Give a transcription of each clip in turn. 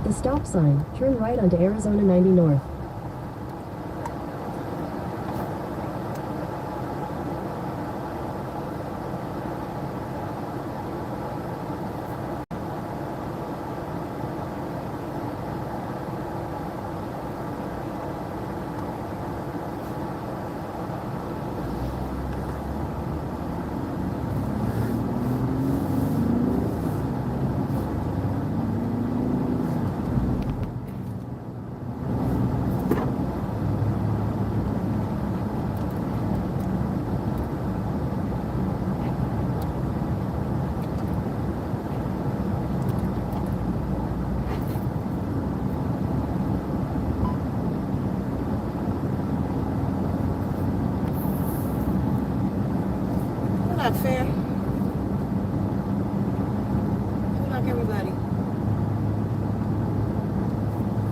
At the stop sign, turn right onto Arizona 90 North. Not fair. Good luck, everybody.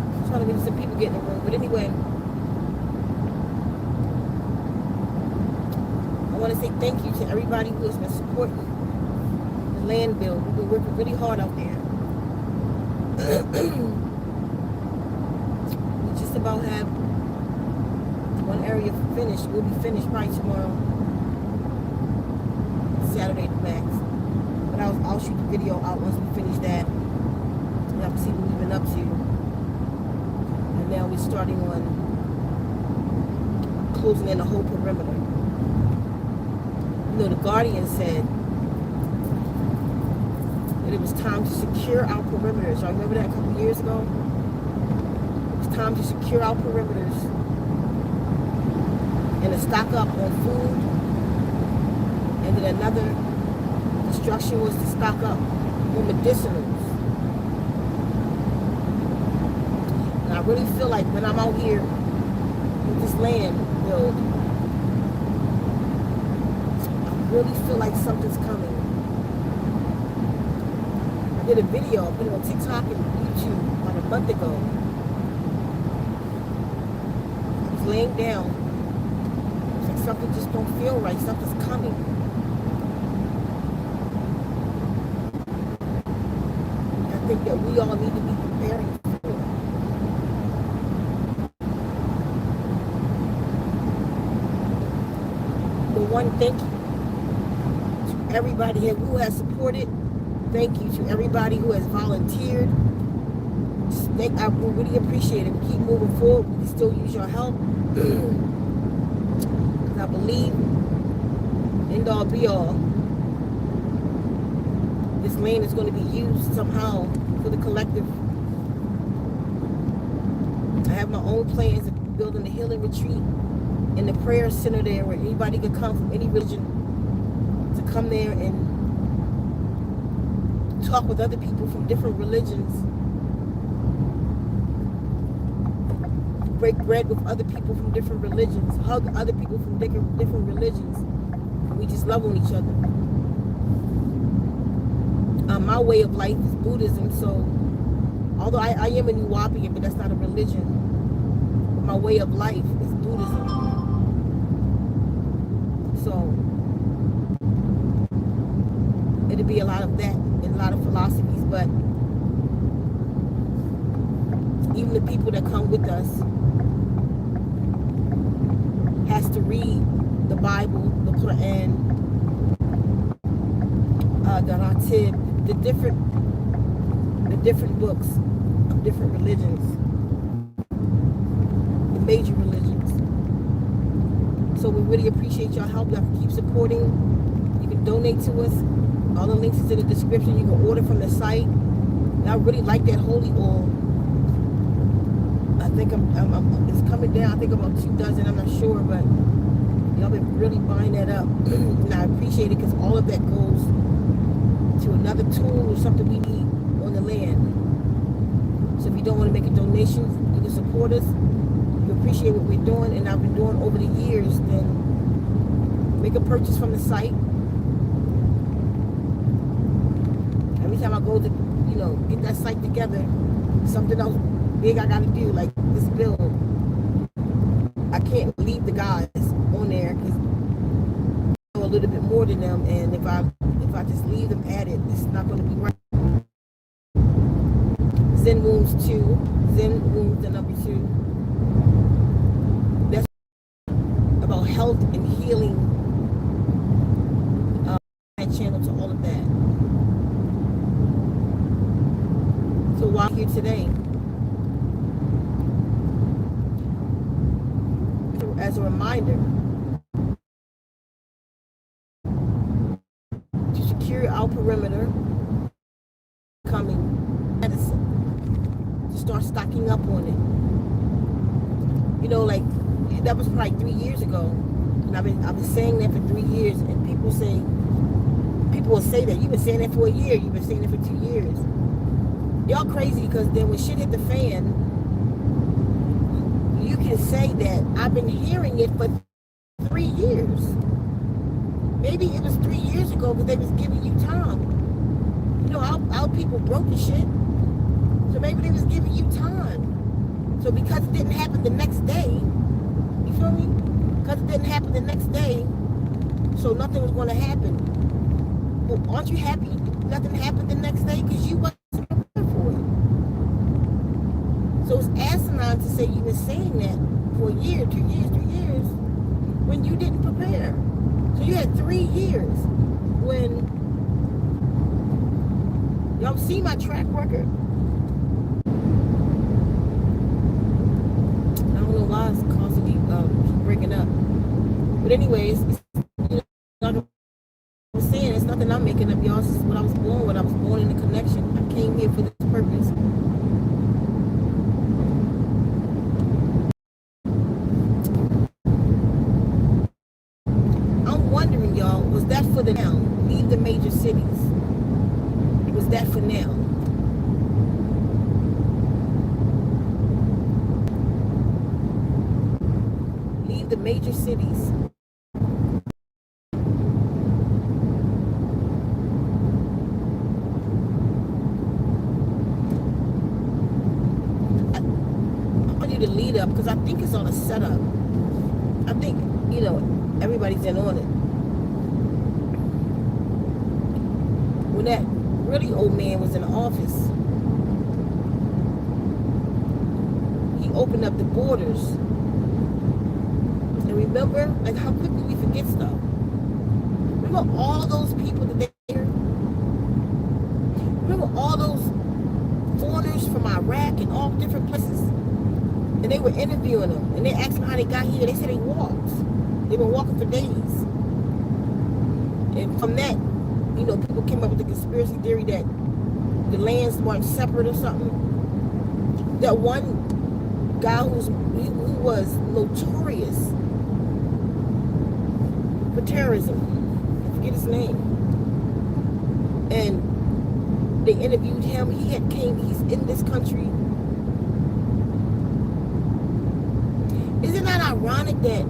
I'm trying to get some people getting in the room, but anyway, I want to say thank you to everybody who has been supporting the land bill. We've been working really hard out there. We just about have one area finished. We'll be finished probably tomorrow. Saturday the max, but I'll shoot the video out once we finish that, and I'll see what we've been up to. And now we're starting on closing in the whole perimeter. You know, the Guardian said that it was time to secure our perimeters. Y'all remember that a couple years ago? It was time to secure our perimeters and to stock up on food. And then another instruction was to stock up on medicinals. And I really feel like when I'm out here with this land build, I really feel like something's coming. I did a video, I put it on TikTok and YouTube about a month ago. I was laying down. It's like something just don't feel right. Something's coming. I think that we all need to be preparing for it. The one, thank you to everybody here who has supported. Thank you to everybody who has volunteered. I really appreciate it. Keep moving forward. We can still use your help. Because I believe, end all be all, this land is going to be used somehow for the collective. I have my own plans of building a healing retreat in the prayer center there where anybody could come from any religion to come there and talk with other people from different religions, break bread with other people from different religions, hug other people from different religions, and we just love on each other. My way of life is Buddhism, so although I am a Nuwapian, but that's not a religion, my way of life is Buddhism. So it'll be a lot of that and a lot of philosophies, but even the people that come with us has to read the Bible, the Quran, the Ratib, the different books of different religions, the major religions. So we really appreciate y'all help. Y'all can keep supporting. You can donate to us. All the links is in the description. You can order from the site. And I really like that holy oil. I think it's coming down. I think about 2 dozen. I'm not sure, but y'all been really buying that up, and I appreciate it because all of that goes to another tool or something we need on the land. So if you don't want to make a donation, you can support us. You appreciate what we're doing, and I've been doing over the years. Then make a purchase from the site. Every time I go to, get that site together, something else big I gotta do, like this build. I can't leave the guys on there because I know a little bit more than them, and if I just leave them at it, it's not going to be right. Zen Wombs Wombs 2, Zen Wombs the number 2. That's about health and healing. That channel to all of that. So while I'm here today, as a reminder to secure our perimeter, coming medicine, to start stocking up on it. You know, like that was probably 3 years ago, and I've been saying that for 3 years, and people will say that you've been saying that for a year, you've been saying it for 2 years. Y'all crazy, because then when shit hit the fan, you can say that I've been hearing it for 3 years. Maybe it was 3 years ago because they was giving you time. You know, our people broke the shit. So maybe they was giving you time. So because it didn't happen the next day, you feel me? Because it didn't happen the next day, so nothing was going to happen. Well, aren't you happy nothing happened the next day? Because you wasn't prepared for it. So it's asinine to say you've been saying that for a year, 2 years, 3 years, when you didn't prepare. So you had 3 years when y'all see my track record. I don't know why it's constantly breaking up. But anyways, you know, like I was saying, it's nothing I'm making up, y'all. This is what I was born in the connection. I came here for this purpose. I'm wondering, y'all, was that for the now? Leave the major cities. Was that for now? Leave the major cities. I want you to lead up, because I think it's on a setup. I think, you know, everybody's in on it. When that really old man was in office, he opened up the borders. And remember, like, how quickly we forget stuff. Remember all those people that they there? Remember all those foreigners from Iraq and all different places? And they were interviewing them, and they asked them how they got here. They said they walked. They've been walking for days. And from that, you know, people came up with the conspiracy theory that the lands weren't separate or something. That one guy who was notorious for terrorism, I forget his name, and they interviewed him. He's in this country. Isn't that ironic that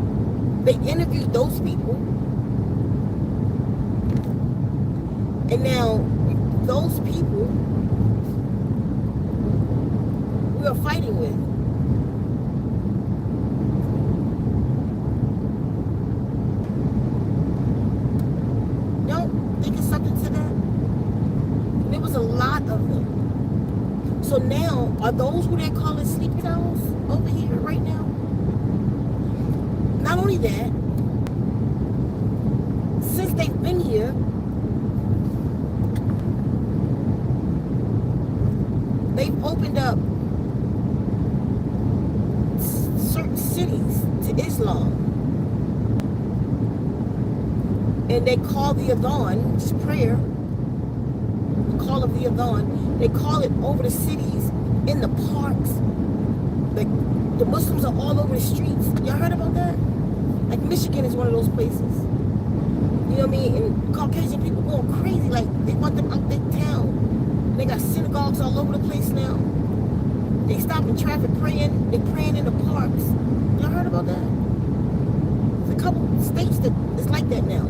they interviewed those people, and now those people we are fighting with? Don't think it's something to that? There was a lot of them. So now, are those who they're calling sleepy cells over here right now? Not only that, since they've been here, they've opened up certain cities to Islam. And they call the Adhan, which is prayer, the call of the Adhan, they call it over the cities, in the parks. Like, the Muslims are all over the streets. Y'all heard about that? Like, Michigan is one of those places. You know what I mean? And Caucasian people going crazy. Like, they want them out their town. They got synagogues all over the place now. They stopping traffic praying. They praying in the parks. Y'all heard about that? There's a couple states that it's like that now.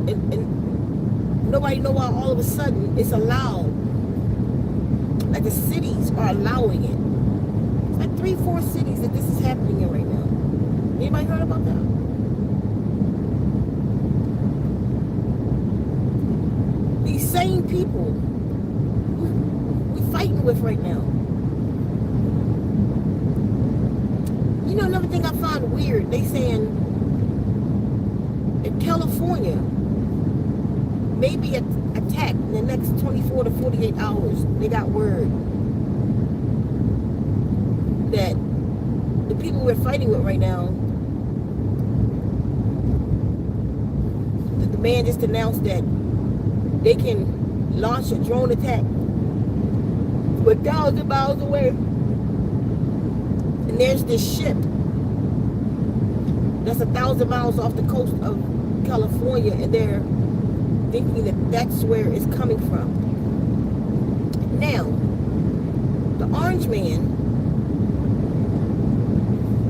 And nobody know why all of a sudden it's allowed. Like, the cities are allowing it. It's like 3-4 cities that this is happening in right now. Anybody heard about that? people we're fighting with right now. You know, another thing I find weird, they saying in California, maybe attack in the next 24 to 48 hours. They got word that the people we're fighting with right now, the man just announced that they can launch a drone attack 1,000 miles away. And there's this ship that's 1,000 miles off the coast of California, and they're thinking that that's where it's coming from. Now, the orange man,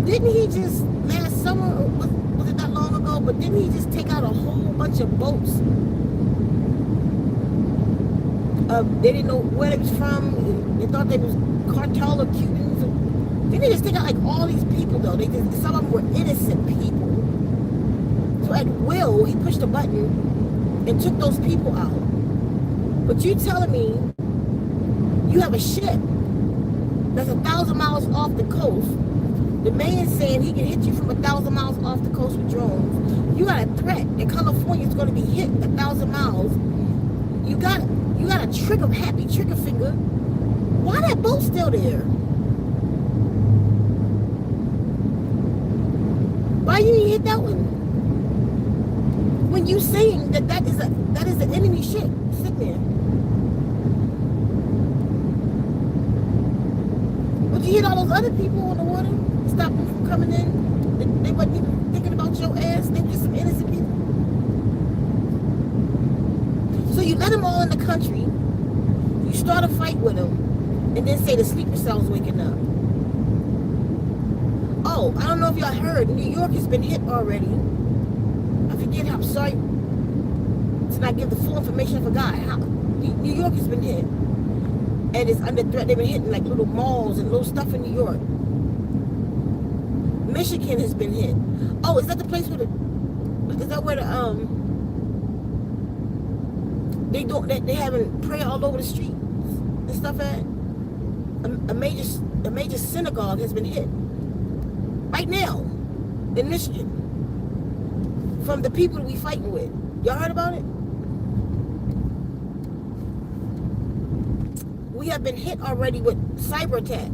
didn't he just last summer, or was it not long ago, but didn't he just take out a whole bunch of boats? They didn't know where they was from. They thought they was cartel or Cubans. Didn't they just take out like all these people though? Some of them were innocent people. So at will, he pushed a button and took those people out. But you telling me you have a ship that's 1,000 miles off the coast. The man's saying he can hit you from 1,000 miles off the coast with drones. You got a threat that California is going to be hit 1,000 miles. You got a happy trigger finger. Why that boat still there? Why you didn't hit that one? When you saying that is an enemy ship sitting there. But you hit all those other people on the water, stop them from coming in. They wasn't even thinking about your ass. They were just some innocent people. So you let them all in the country. You start a fight with them, and then say the sleeper cell's waking up. Oh, I don't know if y'all heard, New York has been hit already. I forget how, I'm sorry to not give the full information, I forgot. New York has been hit. And it's under threat. They've been hitting like little malls and little stuff in New York. Michigan has been hit. Oh, is that the place where they having prayer all over the streets and stuff at? A major synagogue has been hit. Right now, in Michigan, from the people that we fighting with. Y'all heard about it? We have been hit already with cyber attack.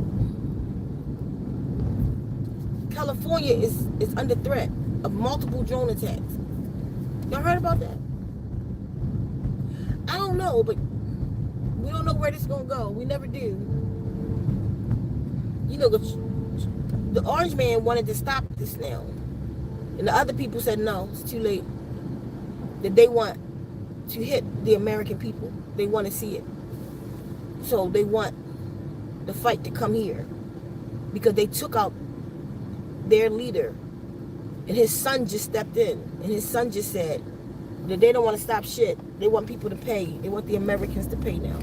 California is under threat of multiple drone attacks. Y'all heard about that? I don't know, but we don't know where this is gonna go. We never do. You know, the orange man wanted to stop this now. And the other people said no, it's too late. That they want to hit the American people. They want to see it. So they want the fight to come here. Because they took out their leader. And his son just stepped in. And his son just said that they don't want to stop shit. They want people to pay. They want the Americans to pay now.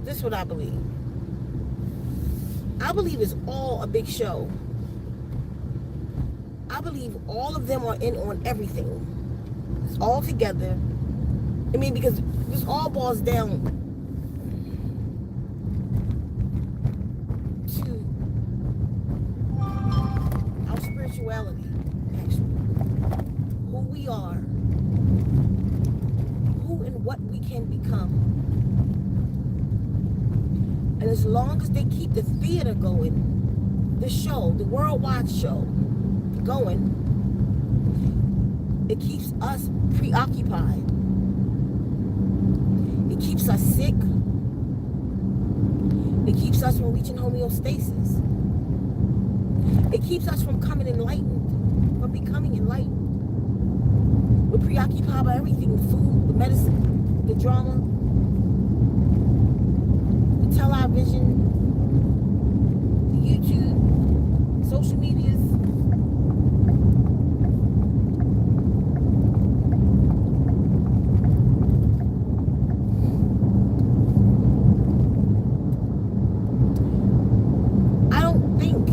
This is what I believe. I believe it's all a big show. I believe all of them are in on everything. It's all together. I mean, because this all boils down to our spirituality, actually. Who we are. Who and what we can become. And as long as they keep the theater going, the show, the worldwide show going, it keeps us preoccupied. It keeps us sick. It keeps us from reaching homeostasis. It keeps us from becoming enlightened. We're preoccupied by everything, the food, the medicine, the drama, television, YouTube, social medias. I don't think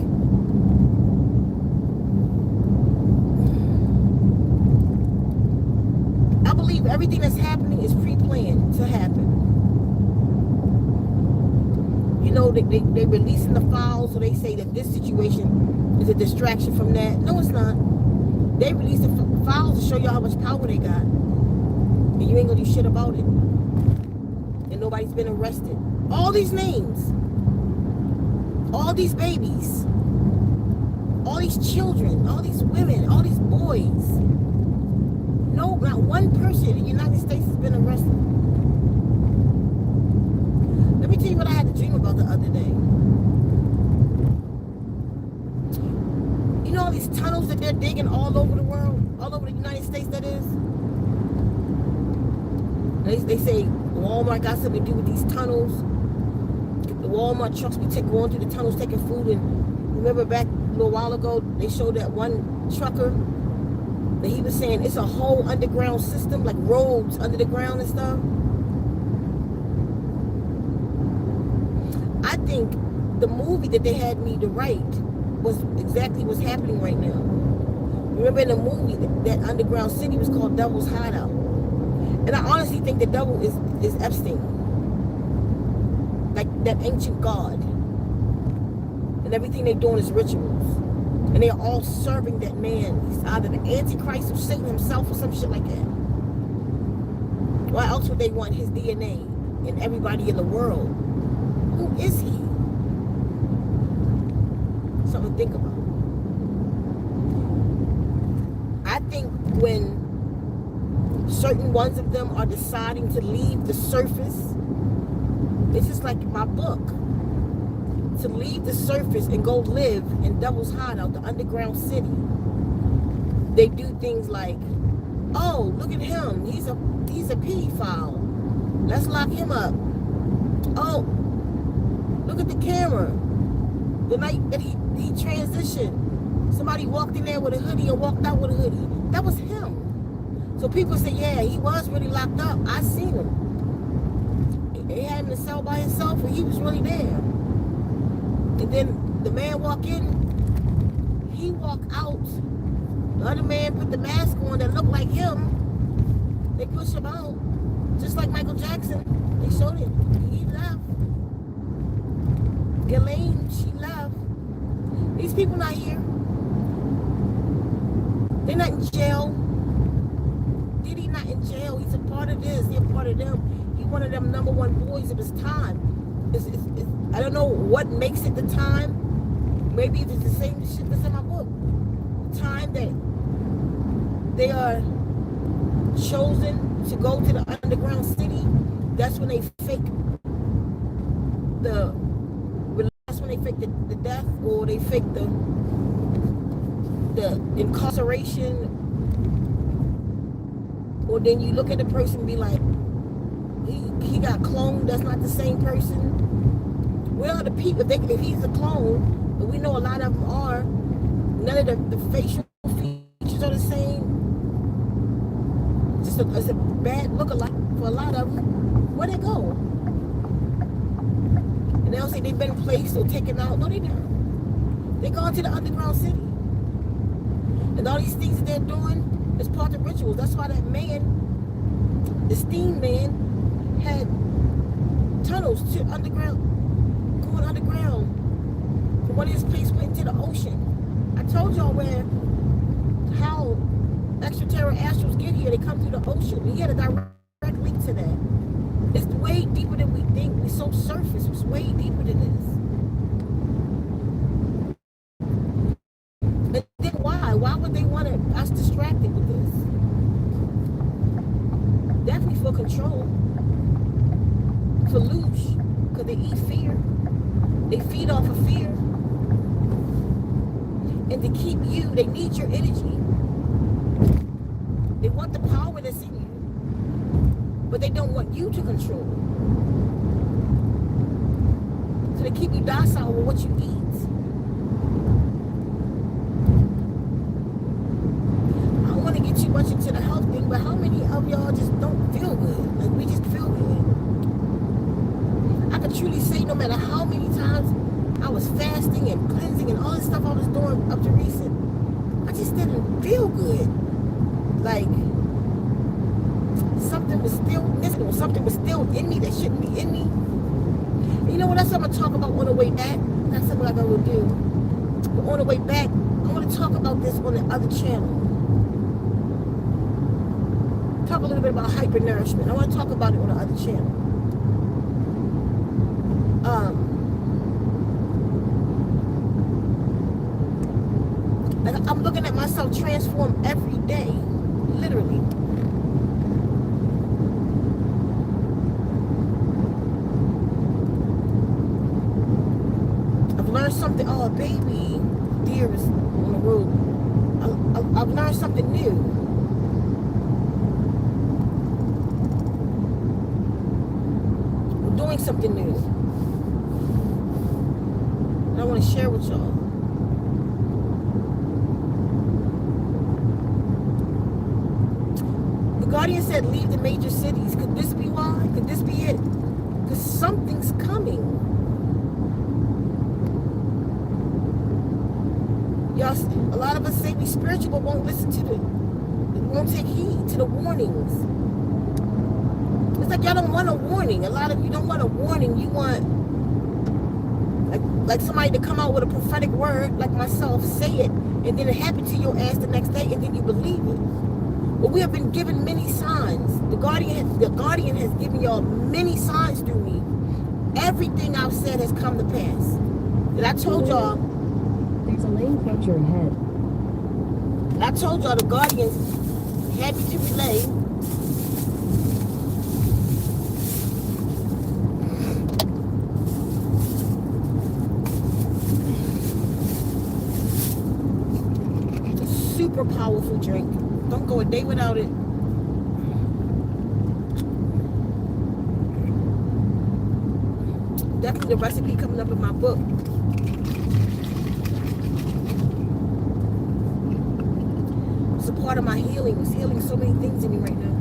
they releasing the files, so they say that this situation is a distraction from that. No, it's not. They release the files to show you how much power they got, and you ain't gonna do shit about it. And nobody's been arrested. All these names, all these babies, all these children, all these women, all these boys. No, not one person in the United States has been arrested. Let me tell you what I had a dream about the other day. You know all these tunnels that they're digging all over the world, all over the United States, that is? They say Walmart got something to do with these tunnels. The Walmart trucks be going through the tunnels taking food. And remember back a little while ago, they showed that one trucker that he was saying it's a whole underground system, like roads under the ground and stuff. I think the movie that they had me to write was exactly what's happening right now. Remember in the movie, that underground city was called Devil's Hideout. And I honestly think the devil is Epstein. Like that ancient god. And everything they're doing is rituals. And they're all serving that man. He's either the Antichrist or Satan himself or some shit like that. Why else would they want his DNA and everybody in the world? Who is he? Something to think about. I think when certain ones of them are deciding to leave the surface, it's just like my book. To leave the surface and go live in Devil's Hideout, the underground city. They do things like, oh, look at him. He's a pedophile. Let's lock him up. Oh, look at the camera. The night that he transitioned, somebody walked in there with a hoodie and walked out with a hoodie. That was him. So people say, yeah, he was really locked up. I seen him. They had him in a cell by himself, and he was really there. And then the man walk in, he walk out. The other man put the mask on that looked like him. They push him out. Just like Michael Jackson. They showed it. He left. Ghislaine, she left. These people not here. They're not in jail. Diddy not in jail. He's a part of this. He's a part of them. He's one of them number one boys of his time. I don't know what makes it the time. Maybe it's the same shit that's in my book. The time that they are chosen to go to the underground city, that's when they fake the death, or they fake the incarceration. Or then you look at the person and be like, he got cloned, that's not the same person. Where are the people? If he's a clone, but we know a lot of them are, none of the facial features are the same. It's a bad look-alike for a lot of them. Where'd they go? And they'll say they've been placed or taken out. No, they didn't. They gone to the underground city. And all these things that they're doing is part of rituals. That's why that man, the steam man, had tunnels to underground, going underground. From one of his places went into the ocean. I told y'all how extraterrestrials get here. They come through the ocean. He had a direct link to that. It's way deeper than we think. We're so surface. It's way deeper than this. And then why? Why would they want us distracted with this? Definitely for control. For loosh. Because they eat fear. They feed off of fear. And to keep you, they need your energy. They want the power that's in you. But they don't want you to control. So they keep you docile with what you eat. I don't want to get too much into the health thing, but how many of y'all just don't feel good? Like, we just feel good. I could truly say no matter how many times I was fasting and cleansing and all this stuff I was doing up to recent, I just didn't feel good. Like, something was still missing, or something was still in me that shouldn't be in me. You know what? That's what I'm gonna talk about on the way back. That's something I'm gonna do. But on the way back, I want to talk about this on the other channel. Talk a little bit about hypernourishment. I want to talk about it on the other channel. Like I'm looking at myself transform every day, literally. I've learned something. Oh, baby, deer is on the road. I've learned something new. We're doing something new. And I want to share with y'all. The Guardian said, leave the major cities. Could this be why? Could this be it? Because something's coming. Y'all, a lot of us say we spiritual, but won't listen to won't take heed to the warnings. It's like y'all don't want a warning. A lot of you don't want a warning. You want like somebody to come out with a prophetic word, like myself, say it, and then it happened to your ass the next day, and then you believe it. But we have been given many signs. The Guardian has given y'all many signs through me. Everything I've said has come to pass. And I told y'all. There's a lane closure ahead. And I told y'all the Guardians had me to relay. A super powerful drink. Don't go a day without it. Definitely the recipe coming up in my book. It's a part of my healing. It's healing so many things in me right now.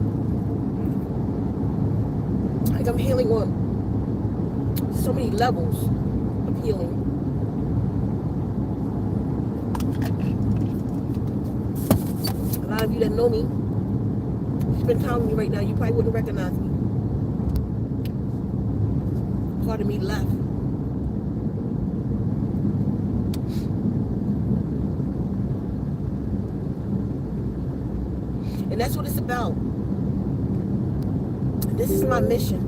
Like I'm healing on so many levels of healing. A lot of you that know me, spend time with me right now, you probably wouldn't recognize me. Part of me left. And that's what it's about. This is my mission.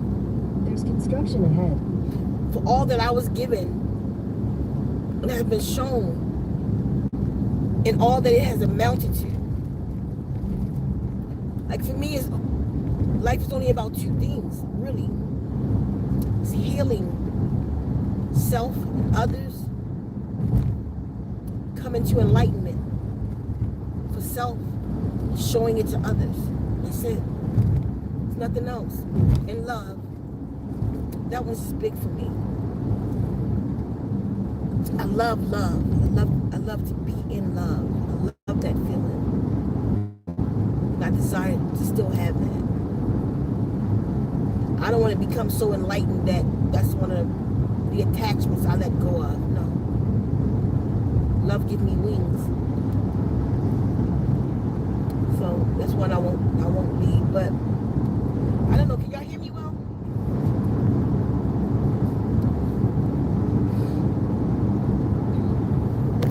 There's construction ahead. For all that I was given and has been shown, and all that it has amounted to. Like for me, life is only about two things, really. It's healing self and others, coming to enlightenment for self, showing it to others. That's it. It's nothing else. And love. That one's just big for me. I love love. I love to be in love. I love that feeling. And I desire to still have that. I don't want to become so enlightened that that's one of the attachments I let go of. No. Love gives me wings. So that's one I won't leave. But I don't know, can y'all hear me well?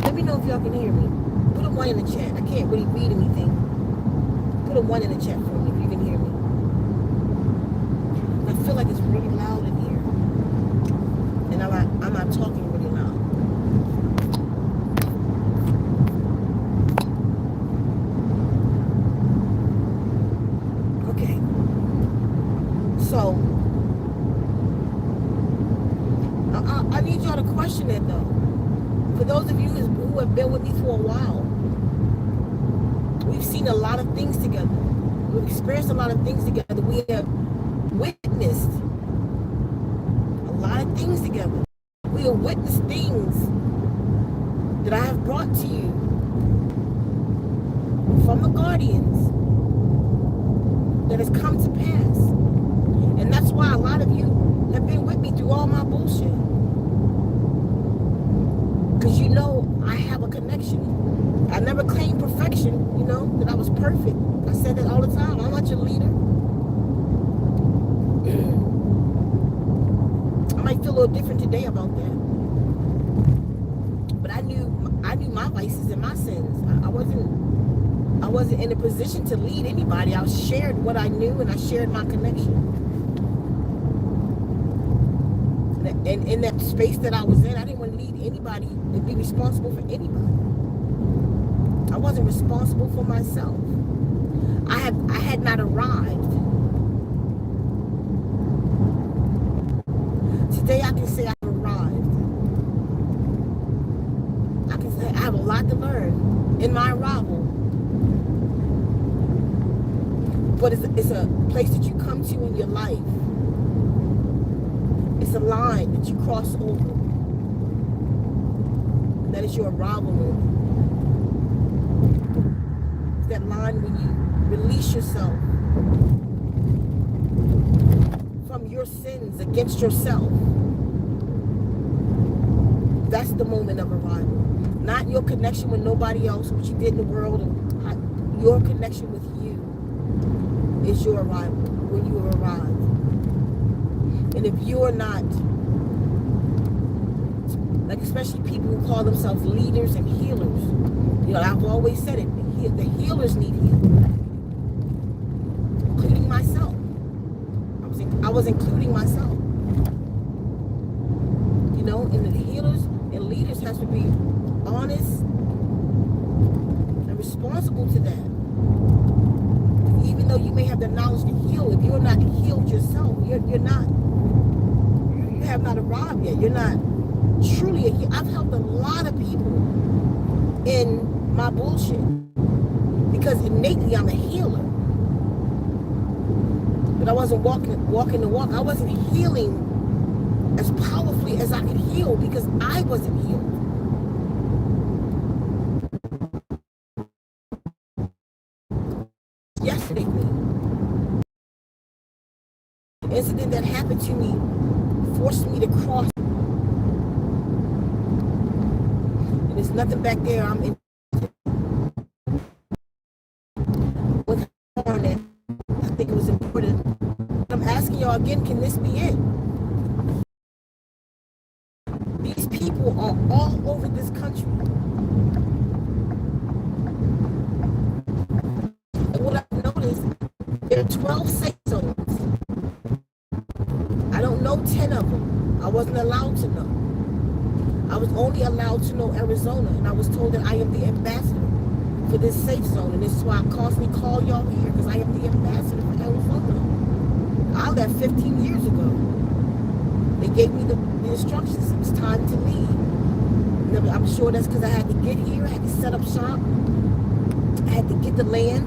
Let me know if y'all can hear me. Put a 1 in the chat. I can't really read anything. Put a 1 in the chat for me if you can hear me. I feel like it's really loud in here. And I'm not talking really loud. Okay. So, I need y'all to question it though. For those of you who have been with me for a while, we've seen a lot of things together. We've experienced a lot of things together. We have witnessed a lot of things together. We have witnessed things that I have brought to you from the Guardians that has come to pass. And that's why a lot of you have been with me through all my bullshit. Because you know I have a connection. I never claimed perfection, you know, that I was perfect. I said that all the time. I'm not your leader. I might feel a little different knew my vices and my sins. I wasn't in a position to lead anybody. I shared what I knew, and I shared my connection. And in that space that I was in, I didn't want to lead anybody and be responsible for anybody. I wasn't responsible for myself. I had not arrived. Today I can say I've arrived. I can say I have a lot to learn in my arrival. But it's a place that you come to in your life. It's a line that you cross over. And that is your arrival moment. It's that line when you release yourself from your sins against yourself. That's the moment of arrival. Not your connection with nobody else, what you did in the world. Your connection with you is your arrival, when you arrive. And if you're not, like especially people who call themselves leaders and healers, you know, I've always said it, the healers need healing, including myself. I was including myself. You know, and the healers and leaders has to be honest and responsible to that. Even though you may have the knowledge to heal, if you're not healed yourself, you have not arrived yet. You're not truly a healer. I've helped a lot of people in my bullshit because innately I'm a healer. But I wasn't walking the walk. I wasn't healing as powerfully as I could heal because I wasn't healed. Yesterday, the incident that happened to me forced me to cross. And there's nothing back there. I'm in with on it. I think it was important. I'm asking y'all again, can this be it? These people are all over this country. And what I've noticed, there are 12 safe zones. I don't know 10 of them. I wasn't allowed to know. I was only allowed to know Arizona, and I was told that I am the ambassador for this safe zone, and this is why I constantly call y'all here, because I am the ambassador for Arizona. I left 15 years ago. They gave me the instructions. It was time to leave. And I'm sure that's because I had to get here. I had to set up shop. I had to get the land.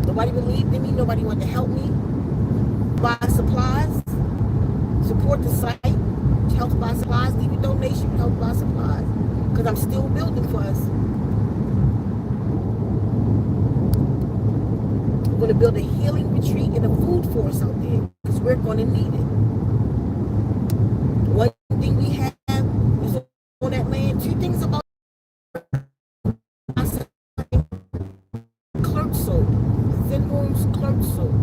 Nobody believed in me. Nobody wanted to help me. Buy supplies. Support the site. Help buy supplies. Leave a donation. Help buy supplies. Because I'm still building for us. We're going to build a healing retreat and a food force out there. Because we're going to need it. One thing we have is on that land. Two things about clerk soap. ZenWombs clerk soap.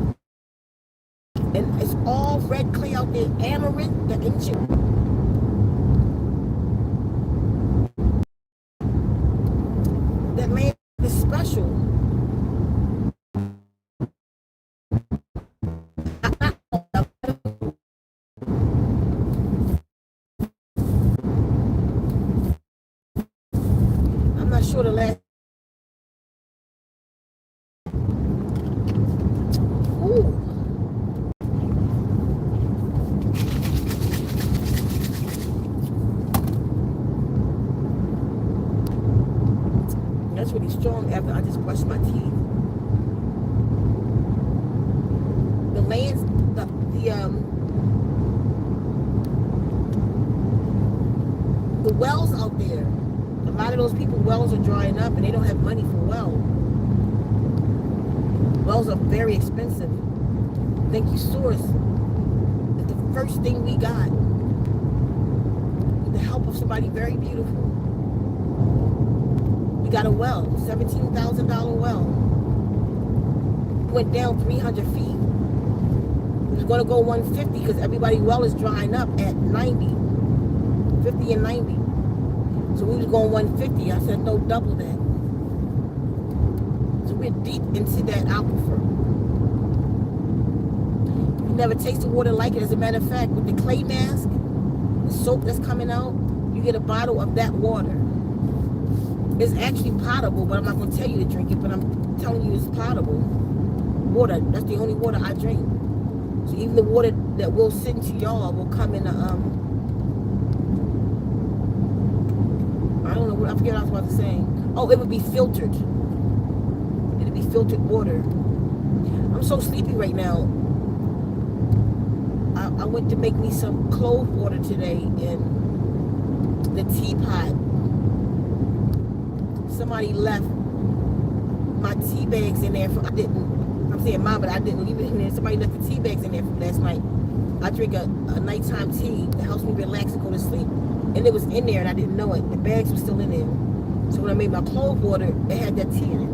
And it's all red clay out there. Amaranth, the ancient. That land is special. I'm not sure the last. Ooh. That's really strong after I just brushed my teeth. The lands, the wells out there, a lot of those people, wells are drying up and they don't have money for wells. Wells are very expensive. Thank you, Source. It's the first thing we got. With the help of somebody very beautiful. We got a well, $17,000 well. Went down 300 feet. It was going to go 150 because everybody's well is drying up at 90. 50 and 90. So we was going 150. I said, no, double that. So we're deep into that aquifer. You never tasted water like it. As a matter of fact, with the clay mask, the soap that's coming out, you get a bottle of that water. It's actually potable, but I'm not going to tell you to drink it, but I'm telling you it's potable. Water, that's the only water I drink. So even the water that we'll send to y'all will come in a, I don't know what, I forget what I was about to say. Oh, it would be filtered. It'd be filtered water. I'm so sleepy right now. I went to make me some clove water today in the teapot. Somebody left my tea bags in there. I'm saying mine, but I didn't leave it in there. Somebody left the tea bags in there from last night. I drink a nighttime tea that helps me relax and go to sleep. And it was in there and I didn't know it. The bags were still in there. So when I made my clove water, it had that tea in it.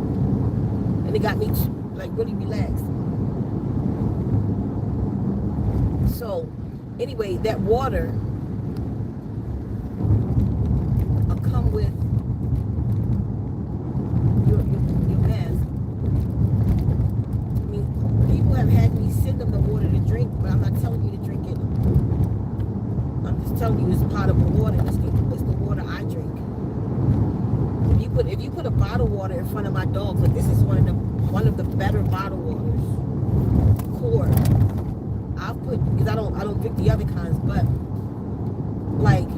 And it got me like really relaxed. So anyway, that water will come with your mask. I mean, people have had me send them the water to drink, but I'm not telling you to drink it. I'm just telling you it's potable water. It's the water I drink. If you put a bottle of water in front of my dog, but this is one of the better bottled waters. Core. I'll put, because I don't drink the other kinds, but like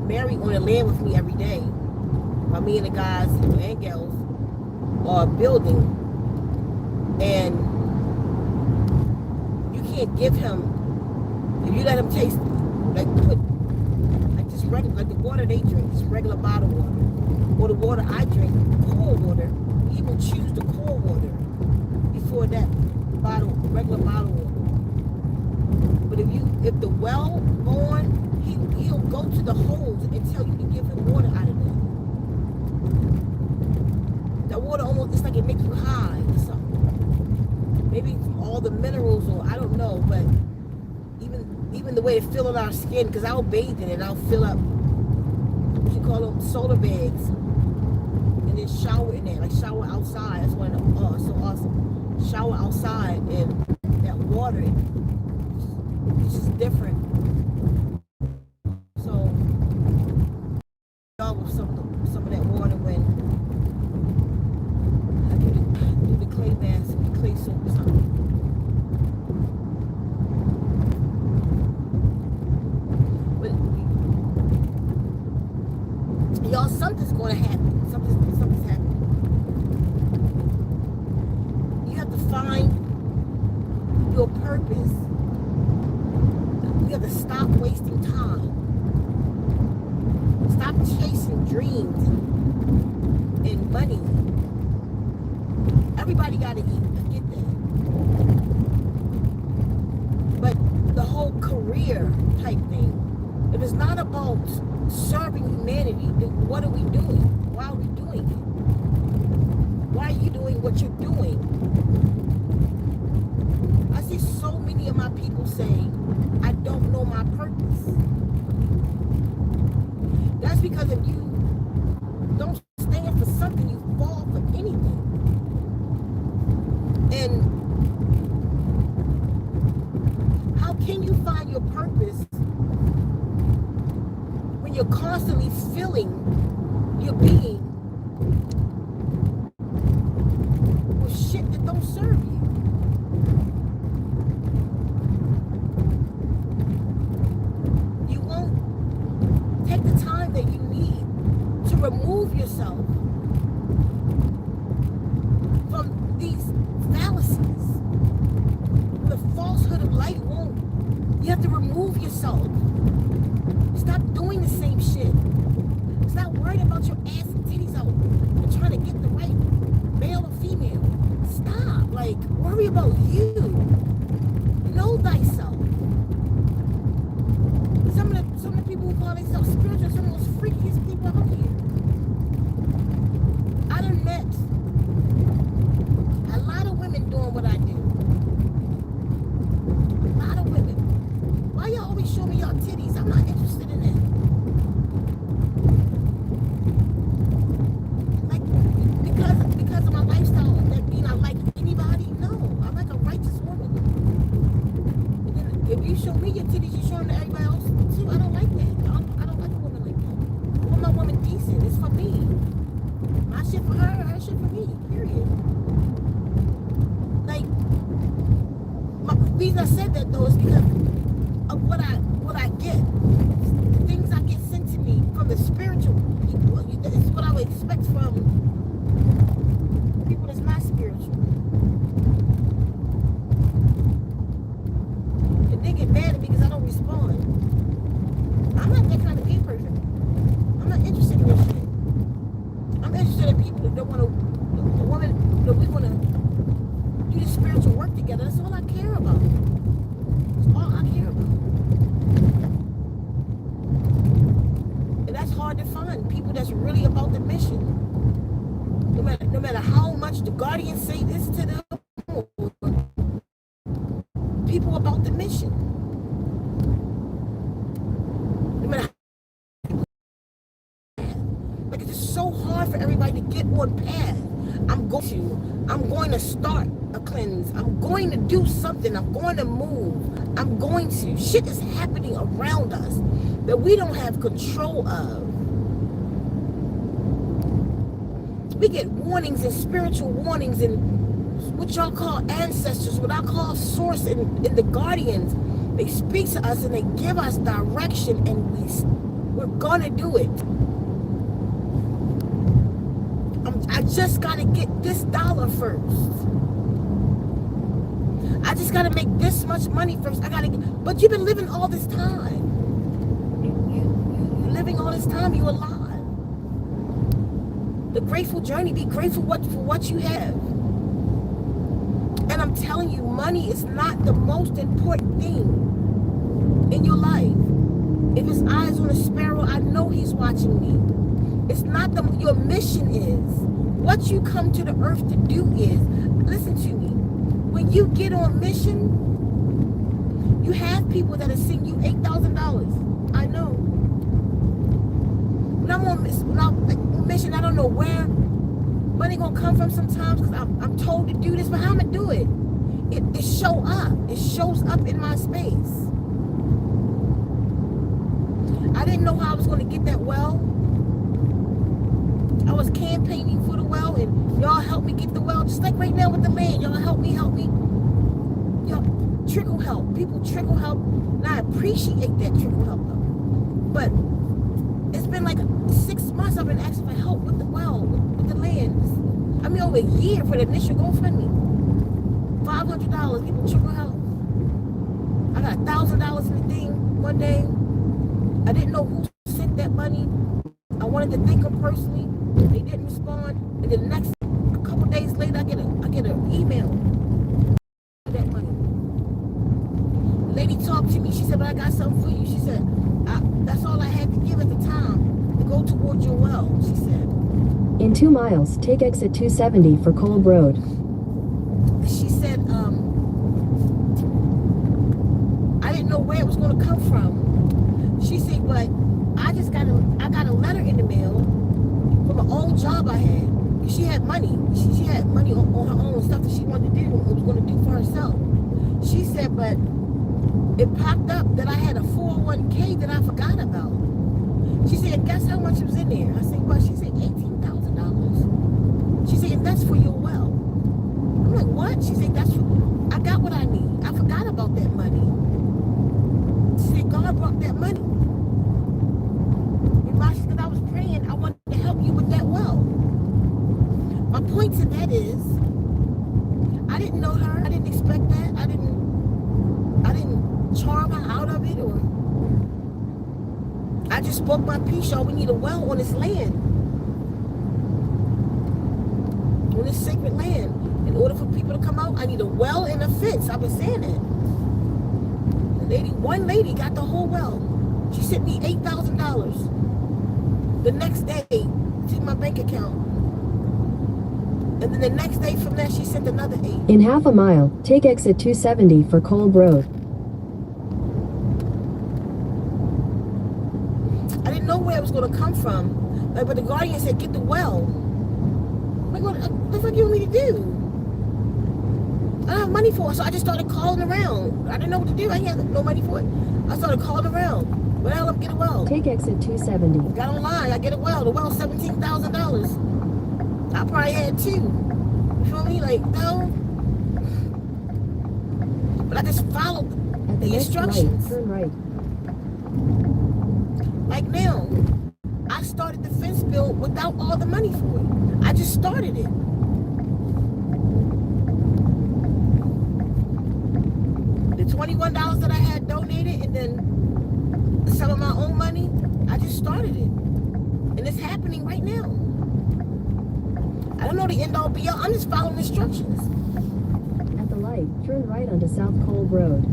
Mary on the land with me every day, while me and the guys and gals are building, and you can't give him, if you let him taste like just regular, like the water they drink, just regular bottled water, or the water I drink, core water, he will choose the core water before that regular bottled water. But if the well born, he'll go to the holes and tell you to give him water out of there. That water almost, it's like it makes you high or something. Maybe all the minerals, or I don't know, but even the way it fills our skin, because I'll bathe in it, I'll fill up, what you call them, soda bags, and then shower in there, like shower outside. That's one of them. Oh, it's so awesome. Shower outside, and that water, it's just different. So, y'all with some of that water when I do the clay mask and the clay soap or something. But y'all, something's going to happen. Something's happening. You have to find your purpose. You have to stop wasting time. Stop chasing dreams and money. Everybody got to eat. I get that. But the whole career type thing, if it's not about serving humanity, then what are we doing? Why are we doing it? Why are you doing what you're doing? I see so many of my people say, I don't know my purpose. That's because if you don't stand for something, you fall for anything. And how can you find your purpose when you're constantly filling your being with shit that don't serve you? Take the time that you need to remove yourself from these fallacies. The falsehood of life won't. You have to remove yourself. Stop doing the same shit. Stop worrying about your ass and titties out and trying to get the right male or female. Stop. Like, worry about you. Know thyself. Some of the people who call themselves spiritual, some of the most freakiest people out here. I done met a lot of women doing what I do. A lot of women. Why y'all always show me y'all titties? I'm not interested in that. reason I said that though is because of what I get. The things I get sent to me from the spiritual people. It's what I would expect from people that's not spiritual. And they get mad at me because I don't respond. I'm not that kind of gay person. I'm not interested in this shit. I'm interested in people that don't want to, the woman that we want to do the spiritual work together. That's all I care about. That's all I care about. And that's hard to find. People that's really about the mission. No matter how much the guardians say this to them, people about the mission. No matter like it's just so hard for everybody to get on path. I'm going to start a cleanse. I'm going to do something. I'm going to move. I'm going to. Shit is happening around us that we don't have control of. We get warnings and spiritual warnings and what y'all call ancestors, what I call source and the guardians. They speak to us and they give us direction and we're gonna do it. I just gotta get this dollar first. I just gotta make this much money first. But you've been living all this time. You're living all this time. You're alive. The grateful journey. Be grateful for what you have. And I'm telling you, money is not the most important thing in your life. If his eyes on a sparrow, I know he's watching me. It's not your mission is. What you come to the earth to do is, listen to me, when you get on mission, you have people that are sending you $8,000. I know. When I'm on mission, I don't know where money gonna come from sometimes because I'm told to do this, but how am I do it? It show up. It shows up in my space. I didn't know how I was gonna get that well. I was campaigning for the well, and y'all helped me get the well. Just like right now with the land, y'all help me. Y'all trickle help. People trickle help, and I appreciate that trickle help. But it's been like 6 months I've been asking for help with the well, with the land. I mean, over a year for the initial GoFundMe. $500, people trickle help. I got $1,000 in the thing one day. I didn't know who sent that money. I wanted to thank them personally. They didn't respond. And then the next, a couple days later, I get an email for that money. The lady talked to me. She said, but I got something for you. She said, that's all I had to give at the time to go towards your well, she said. In 2 miles, take exit 270 for Kolb Road. She said, I didn't know where it was going to come from. She said, but I got a letter in the mail from an old job I had. She had money. She had money on her own stuff that she wanted to do and was going to do for herself. She said, but it popped up that I had a 401k that I forgot about. She said, guess how much was in there? I said, well, she said $18,000. She said, that's for your well. I'm like, what? She said, I got what I need. I forgot about that money. She said, God brought that money. Because I was praying, I wanted to help you with that well. My point to that is, I didn't know her. I didn't expect that. I didn't charm her out of it, or I just spoke my piece, y'all. We need a well on this land, on this sacred land. In order for people to come out, I need a well and a fence. I've been saying that. One lady got the whole well. She sent me $8,000 the next day to my bank account. And then the next day from that, she sent another 8. In half a mile, take exit 270 for Kolb Road. I didn't know where it was going to come from. Like, but the guardian said, get the well. Like, what the fuck you want me to do? I don't have money for it, so I just started calling around. I didn't know what to do. I had no money for it. I started calling around. Where the hell I'm get a well? Take exit 270. Got online. I get a well. The well's $17,000. I probably had 2. You feel me? Like, no. But I just followed At the the next light, instructions. turn right. Like now, I started the fence bill without all the money for it. I just started it. The $21 that I had donated and then some of my own money, I just started it. And it's happening right now. I don't know the end all be all. I'm just following instructions. At the light, turn right onto South Cole Road.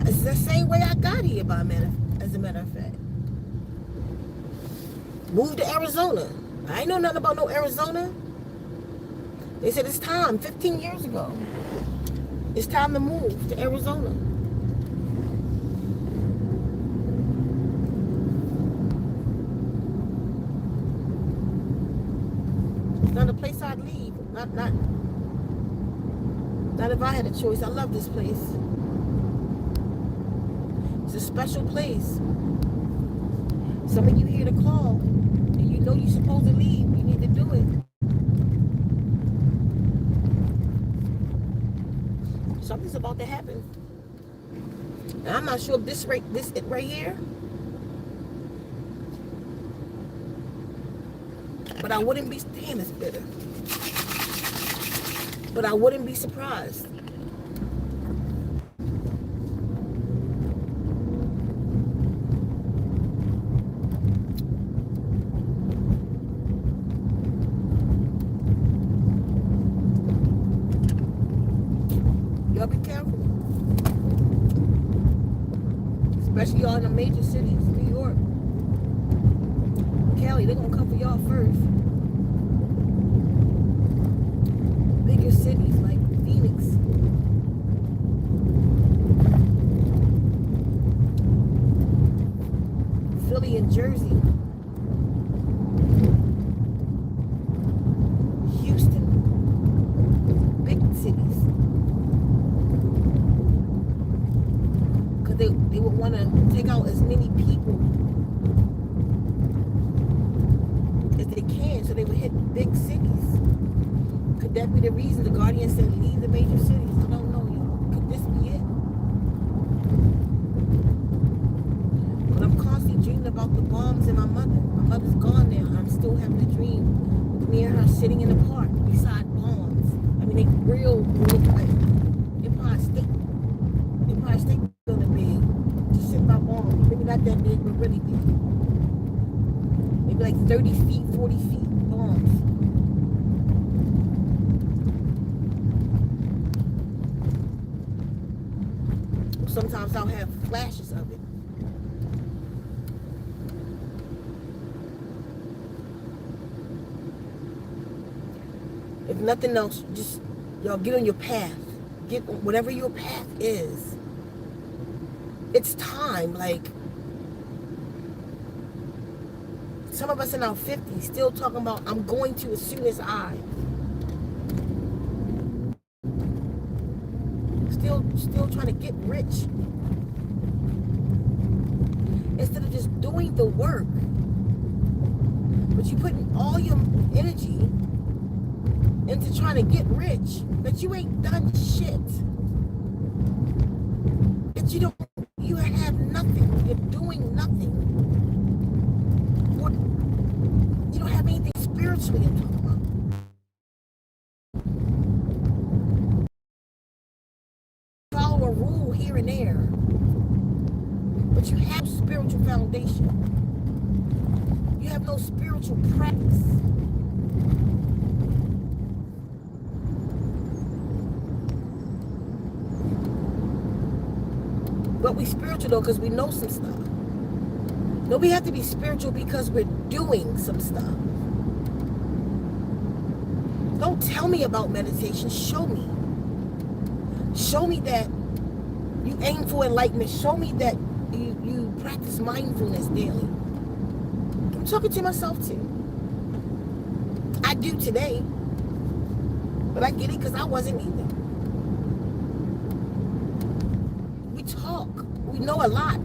It's the same way I got here, as a matter of fact. Moved to Arizona. I ain't know nothing about no Arizona. They said it's time, 15 years ago. It's time to move to Arizona. It's not a place I'd leave. Not if I had a choice. I love this place. It's a special place. Some of you hear the call and you know you're supposed to leave. You need to do it. Something's about to happen. And I'm not sure if this it right here. But I wouldn't be, damn, it's bitter. But I wouldn't be surprised. Y'all be careful. Especially y'all in the major cities, New York, Cali, they're gonna come for y'all first. Bigger cities like Phoenix. Philly and Jersey. Houston. Big cities. Because they would want to take out as many people as they can, so they would hit big cities. Could that be the reason the Guardian said leave the major cities? I don't know, y'all. Could this be it? But I'm constantly dreaming about the bombs and my mother. My mother's gone now. I'm still having a dream with me and her sitting in the park beside bombs. I mean, they real look like Empire State Building big. Just sitting by bombs. Maybe not that big, but really big. Maybe like 30 feet, 40 feet bombs. Sometimes I'll have flashes of it. If nothing else, just y'all get on your path. Get whatever your path is. It's time. Like, some of us in our 50s still talking about, I'm going to as soon as I. Still trying to get rich. Instead of just doing the work. But you putting all your energy into trying to get rich, but you ain't done shit. That you have nothing. You're doing nothing. You don't have anything spiritually to talk about. Follow a rule here and there, but you have spiritual foundation. You have no spiritual practice. But we spiritual though because we know some stuff. No, we have to be spiritual because we're doing some stuff. Don't tell me about meditation. Show me. Show me that you aim for enlightenment. Show me that you practice mindfulness daily. I'm talking to myself too. I do today. But I get it because I wasn't either. We talk. We know a lot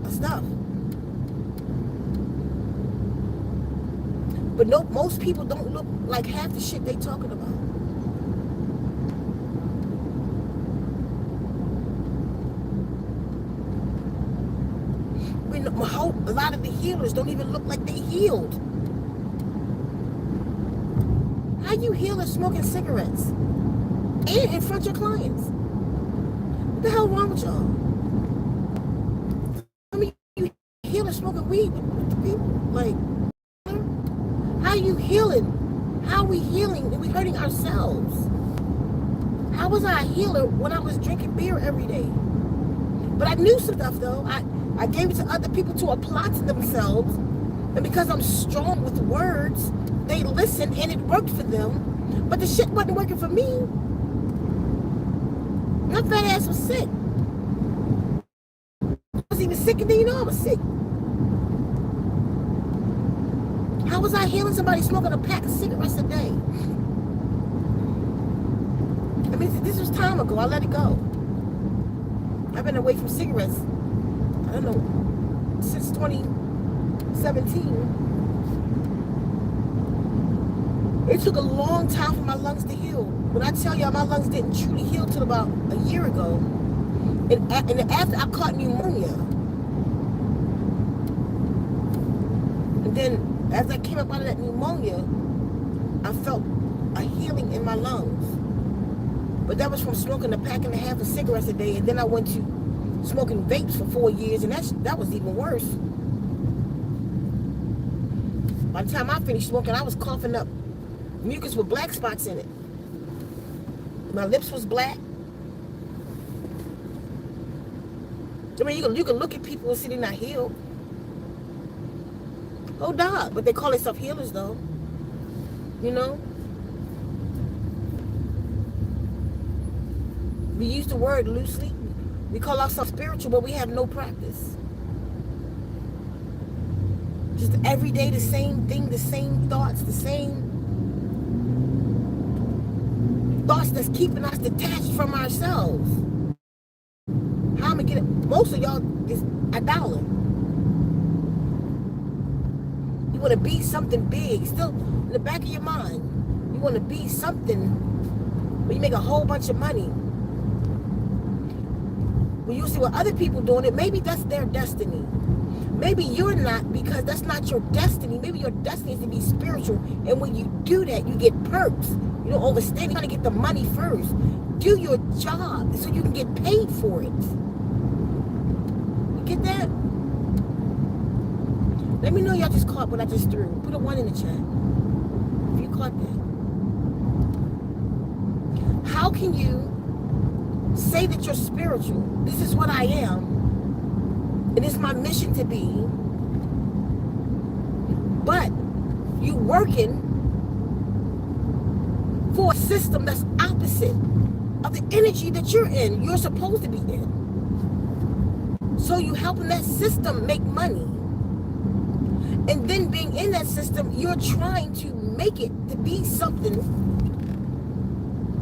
of stuff. But no, most people don't look like half the shit they talking about. A lot of the healers don't even look like they healed. How you healing smoking cigarettes and in front of your clients? What the hell wrong with y'all? I mean, you healing smoking weed with the people? Like, how are you healing? How are we healing and we hurting ourselves? How was I a healer when I was drinking beer every day? But I knew some stuff though. I gave it to other people to apply to themselves. And because I'm strong with words, they listened and it worked for them. But the shit wasn't working for me. My fat ass was sick. I was even sicker than you know I was sick. How was I healing somebody smoking a pack of cigarettes a day? I mean, this was time ago. I let it go. I've been away from cigarettes, I don't know, since 2017. It took a long time for my lungs to heal. When I tell y'all my lungs didn't truly heal till about a year ago, and after I caught pneumonia, and then as I came up out of that pneumonia, I felt a healing in my lungs. But that was from smoking a pack and a half of cigarettes a day, and then I went to smoking vapes for 4 years, and that was even worse. By the time I finished smoking, I was coughing up mucus with black spots in it. My lips was black. I mean, you can look at people and see they're not healed. Oh, dog. But they call themselves healers, though. You know? We use the word loosely. We call ourselves spiritual, but we have no practice. Just every day the same thing, the same thoughts, the same thoughts that's keeping us detached from ourselves. How am I get it? Most of y'all is a dollar. You want to be something big. Still in the back of your mind, you want to be something where you make a whole bunch of money. When you see what other people doing it, maybe that's their destiny. Maybe you're not, because that's not your destiny. Maybe your destiny is to be spiritual. And when you do that, you get perks. You don't overstay. You're trying to get the money first. Do your job so you can get paid for it. You get that? Let me know y'all just caught what I just threw. Put a 1 in the chat if you caught that. How can you say that you're spiritual? This is what I am. It is my mission to be. But you working for a system that's opposite of the energy that you're in. You're supposed to be in. So you helping that system make money. And then being in that system, you're trying to make it to be something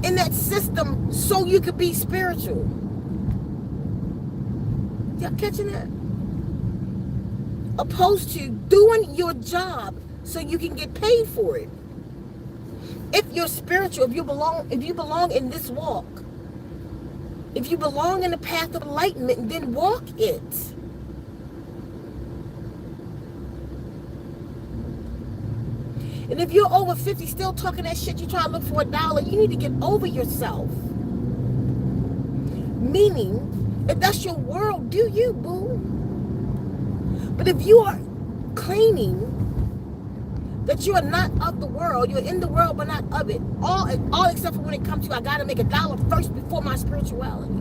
in that system so you could be spiritual. Y'all catching that? Opposed to doing your job so you can get paid for it. If you're spiritual, if you belong in this walk, if you belong in the path of enlightenment, then walk it. And if you're over 50 still talking that shit, you try to look for $1, you need to get over yourself. Meaning, if that's your world, do you, boo? But if you are claiming that you are not of the world, you're in the world but not of it, all except for when it comes to, I gotta make $1 first before my spirituality.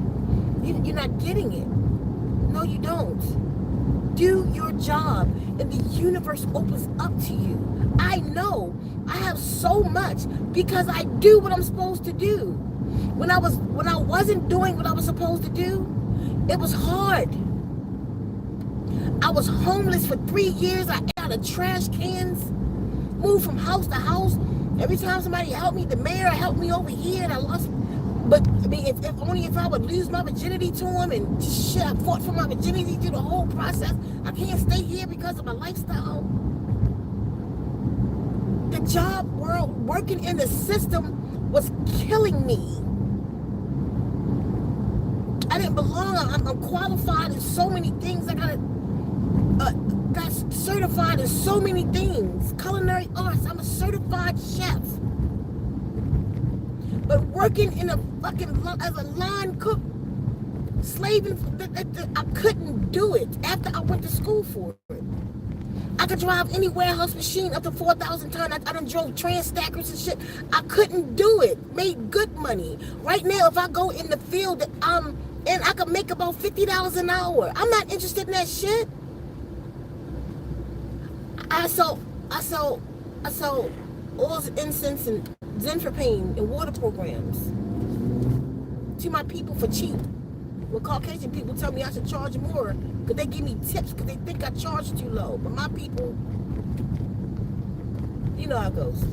You're not getting it. No, you don't. Do your job and the universe opens up to you. I know I have so much because I do what I'm supposed to do. When I wasn't doing what I was supposed to do, it was hard. I was homeless for 3 years. I ate out of trash cans, moved from house to house. Every time somebody helped me, the mayor helped me over here, and I lost. But I mean, if only if I would lose my virginity to him, and shit, I fought for my virginity through the whole process. I can't stay here because of my lifestyle. The job world, working in the system, was killing me. I didn't belong. I'm qualified in so many things. I got got certified in so many things. Culinary arts. I'm a certified chef. But working in a fucking, as a line cook, slaving, I couldn't do it after I went to school for it. I could drive any warehouse machine up to 4,000 tons. I done drove trans stackers and shit. I couldn't do it. Made good money. Right now, if I go in the field that I'm in, I could make about $50 an hour. I'm not interested in that shit. I sell oils, incense, and Zen for pain and water programs to my people for cheap. Well, Caucasian people tell me I should charge more because they give me tips because they think I charge too low. But my people, you know how it goes.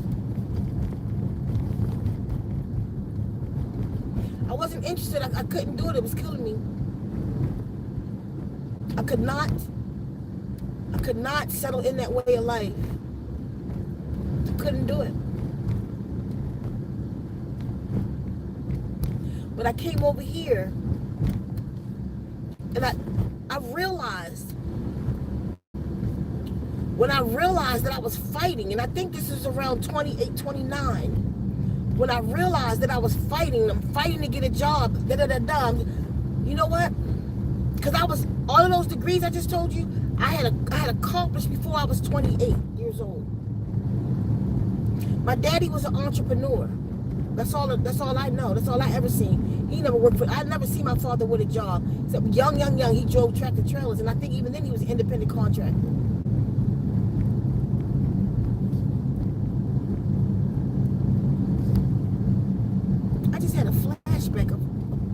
I wasn't interested. I couldn't do it. It was killing me. I could not settle in that way of life. I couldn't do it. But I came over here and I realized, when I realized that I was fighting, and I think this is around 28, 29, when I realized that I was fighting, I'm fighting to get a job, you know what? Because I was, all of those degrees I just told you, I had accomplished before I was 28 years old. My daddy was an entrepreneur. That's all I know. That's all I ever seen. He never worked for, I never seen my father with a job. Except young, he drove tractor trailers. And I think even then he was an independent contractor. I just had a flashback of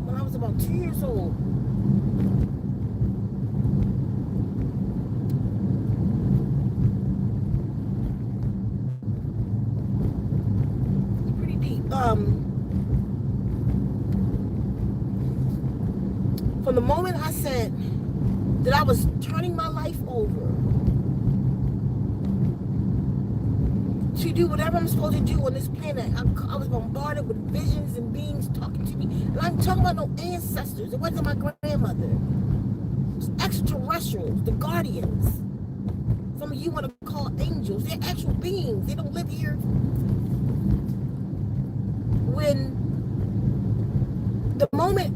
when I was about 2 years old. Pretty deep. From the moment I said that I was turning my life over to do whatever I'm supposed to do on this planet, I was bombarded with visions and beings talking to me. And I'm talking about no ancestors. It wasn't my grandmother. It was extraterrestrials, the guardians. Some of you want to call angels. They're actual beings. They don't live here. When the moment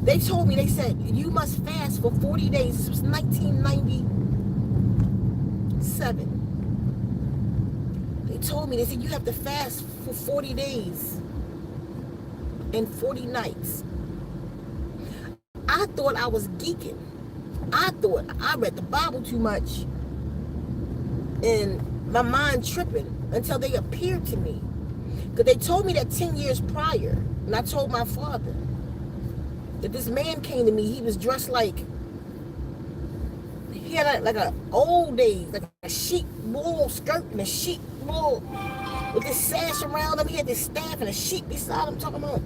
they told me, they said, you must fast for 40 days. This was 1997. They told me, they said, you have to fast for 40 days and 40 nights. I thought I was geeking. I thought I read the Bible too much and my mind tripping until they appeared to me. Because they told me that 10 years prior, and I told my father that this man came to me. He was dressed like, he had like a old days, like a sheep wool skirt and a sheep wool with this sash around him. He had this staff and a sheep beside him, talking about.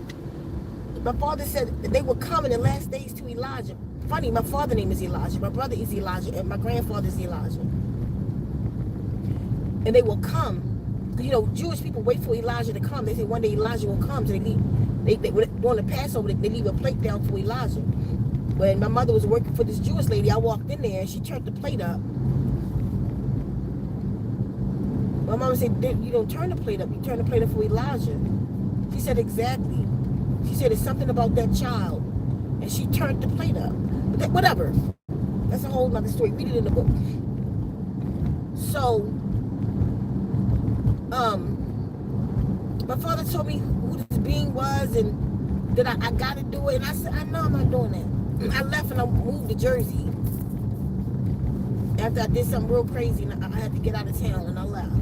My father said that they were coming in the last days to Elijah. Funny, my father's name is Elijah, my brother is Elijah, and my grandfather is Elijah. And they will come. You know, Jewish people wait for Elijah to come. They say one day Elijah will come, so they leave. They during the Passover, they leave a plate down for Elijah. When my mother was working for this Jewish lady, I walked in there and she turned the plate up. My mama said, you don't turn the plate up, you turn the plate up for Elijah. She said, exactly. She said, it's something about that child. And she turned the plate up. But whatever. That's a whole nother story. Read it in the book. So, my father told me who this being was and that I got to do it. And I said, I know I'm not doing that. I left and I moved to Jersey. After I did something real crazy and I had to get out of town, and I left.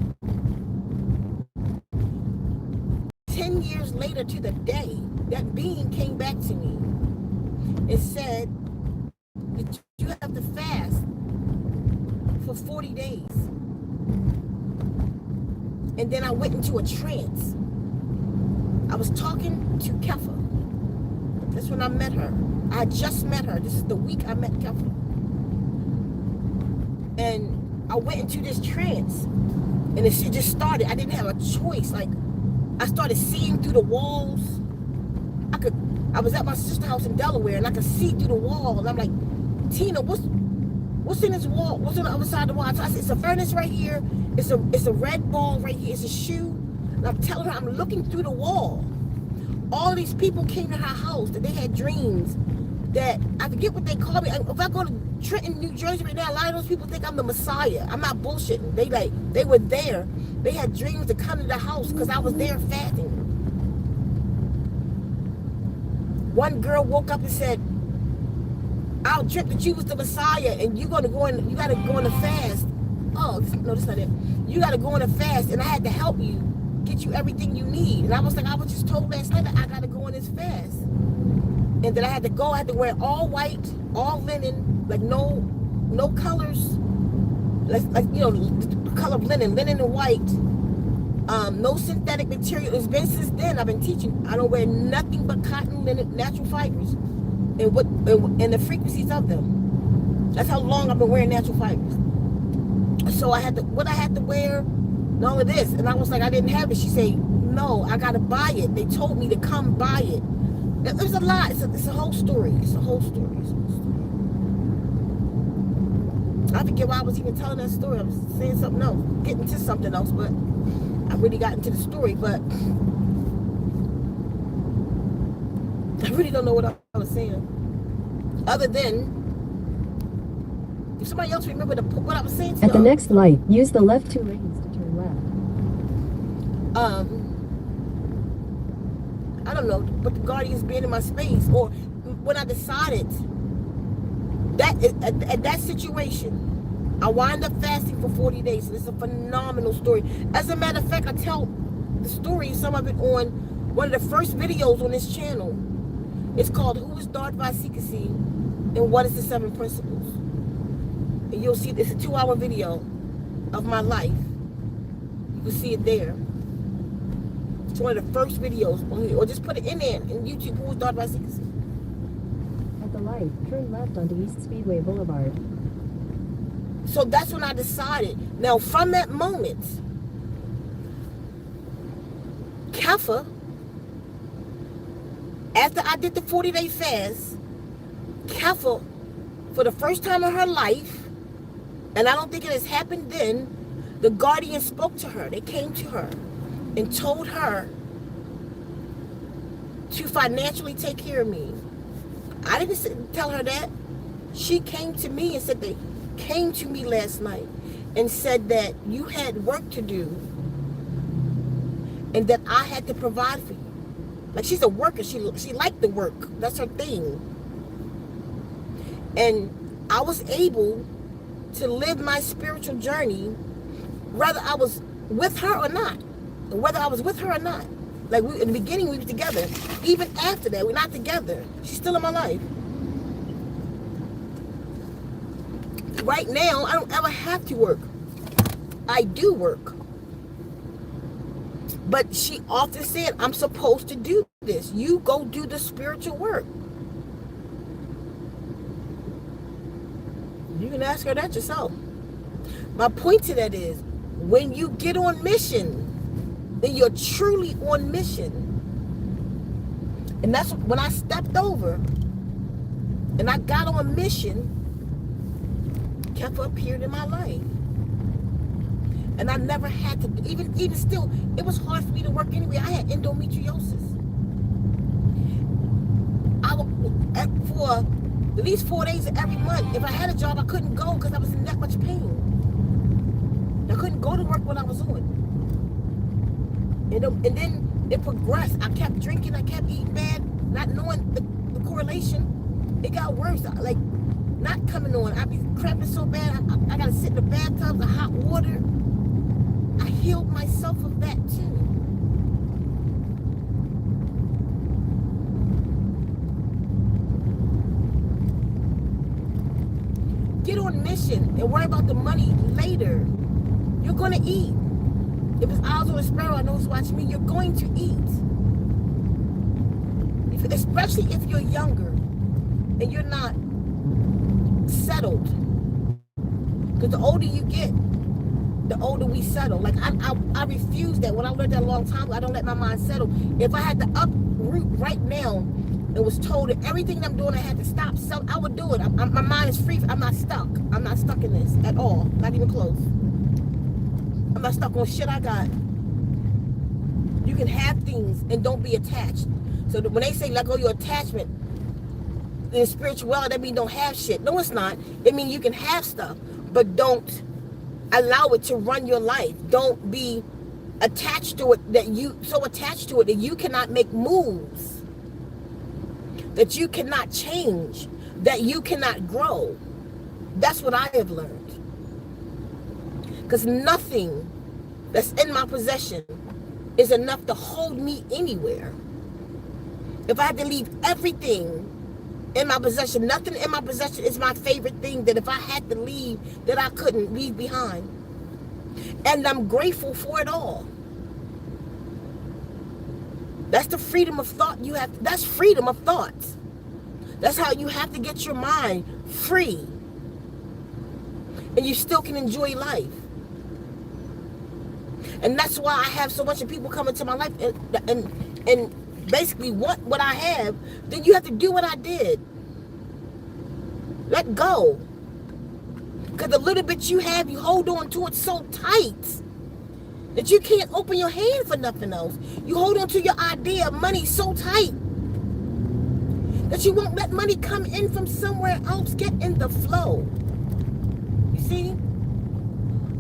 10 years later to the day, that being came back to me and said that you have to fast for 40 days. And then I went into a trance. I was talking to Kefa. That's when I met her. I just met her. This is the week I met Kefa. And I went into this trance. And it just started. I didn't have a choice. Like, I started seeing through the walls. I was at my sister's house in Delaware, and I could see through the wall. And I'm like, Tina, what's what's in this wall? What's on the other side of the wall? I said, it's a furnace right here. It's a red ball right here. It's a shoe. And I'm telling her, I'm looking through the wall. All these people came to her house that they had dreams that, I forget what they call me. If I go to Trenton, New Jersey right now, a lot of those people think I'm the Messiah. I'm not bullshitting. They were there. They had dreams to come to the house because I was there fasting. One girl woke up and said, I'll trip that you was the Messiah and you gotta go in a fast. Oh, no, that's not it. You gotta go in a fast and I had to help you, get you everything you need. And I was like, I was just told last night that I gotta go in this fast. And then I had to wear all white, all linen, like no colors, like you know, the color of linen and white. No synthetic material. It's been since then I've been teaching. I don't wear nothing but cotton, linen, natural fibers, and the frequencies of them. That's how long I've been wearing natural fibers. So I had to wear, and all of this, and I was like, I didn't have it. She said, no, I gotta buy it. They told me to come buy it. There's a lot. It's a whole story. It's a whole story. I forget why I was even telling that story. I was saying something else, getting to something else, but I really got into the story. But I really don't know what I was saying. Other than, if somebody else remember what I was saying to At the next light, use the left 2 lanes to turn left. I don't know, but the guardians being in my space, or when I decided that at that situation, I wind up fasting for 40 days. And it's a phenomenal story. As a matter of fact, I tell the story, some of it on one of the first videos on this channel. It's called Who is Darth by Secrecy and What is the 7 Principles? And you'll see, it's a 2-hour video of my life. You can see it there. It's one of the first videos on here. Or just put it in there in YouTube, Who is Darth by Secrecy. At the light, turn left onto East Speedway Boulevard. So that's when I decided. Now, from that moment, Kefa, after I did the 40-day fast, Kefa, for the first time in her life, and I don't think it has happened then, the guardian spoke to her. They came to her and told her to financially take care of me. I didn't tell her that. She came to me and said they came to me last night and said that you had work to do and that I had to provide for you. Like, she's a worker. She liked the work. That's her thing. And I was able to live my spiritual journey whether I was with her or not. Like, in the beginning, we were together. Even after that, we're not together. She's still in my life. Right now, I don't ever have to work. I do work. But she often said, I'm supposed to do this. You go do the spiritual work. You can ask her that yourself. My point to that is, when you get on mission, then you're truly on mission. And that's when I stepped over and I got on mission, Kefa appeared in my life. And I never had to, even still, it was hard for me to work anyway. I had endometriosis. For at least 4 days of every month, if I had a job, I couldn't go because I was in that much pain. I couldn't go to work when I was on. And then it progressed. I kept drinking, I kept eating bad, not knowing the correlation. It got worse. Like, not coming on. I'd be cramping so bad, I gotta sit in the bathtub, the hot water. I healed myself of that too. Get on mission and worry about the money later. You're gonna eat. If it's Eyes on a Sparrow, I know it's watching me, you're going to eat. Especially if you're younger and you're not settled. Because the older you get, the older we settle. Like, I refuse that. When I learned that a long time ago, I don't let my mind settle. If I had to uproot right now and was told that everything that I'm doing I had to stop, so I would do it. My mind is free. I'm not stuck. I'm not stuck in this at all. Not even close. I'm not stuck on shit I got. You can have things and don't be attached. So when they say let go your attachment in spirituality, that means don't have shit. No, it's not. It means you can have stuff, but don't allow it to run your life. Don't be attached to it that you cannot make moves, that you cannot change, that you cannot grow. That's what I have learned. Because nothing that's in my possession is enough to hold me anywhere. If I had to leave everything in my possession, nothing in my possession is my favorite thing that if I had to leave, that I couldn't leave behind. And I'm grateful for it all. That's the freedom of thought you have. That's freedom of thought. That's how you have to get your mind free. And you still can enjoy life. And that's why I have so much of people come into my life and basically want what I have. Then you have to do what I did. Let go. Because the little bit you have, you hold on to it so tight that you can't open your hand for nothing else. You hold on to your idea of money so tight that you won't let money come in from somewhere else. Get in the flow. You see?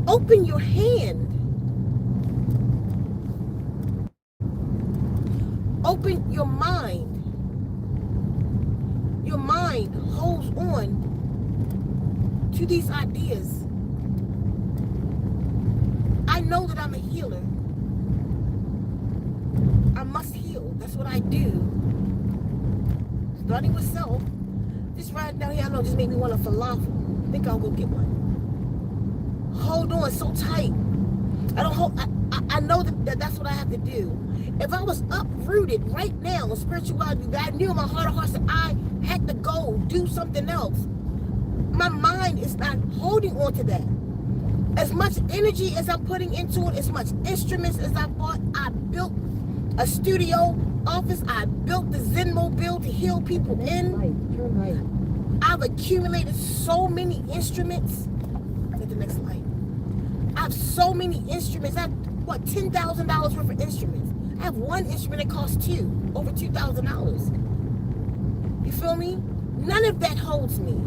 Open your hand. Open your mind. Your mind holds on to these ideas. I know that I'm a healer. I must heal. That's what I do. Starting with self. This right down here, I know, just made me want a falafel. I think I'll go get one. Hold on so tight. I know that that's what I have to do. If I was uprooted right now in spirituality, that I knew in my heart of hearts that I had to go do something else, my mind is not holding on to that. As much energy as I'm putting into it, as much instruments as I bought, I built a studio office, I built the Zen Mobile to heal people in. Turn right. I've accumulated so many instruments. At the next light. I have so many instruments. I have, $10,000 worth of instruments. I have one instrument that costs over $2,000. You feel me? None of that holds me.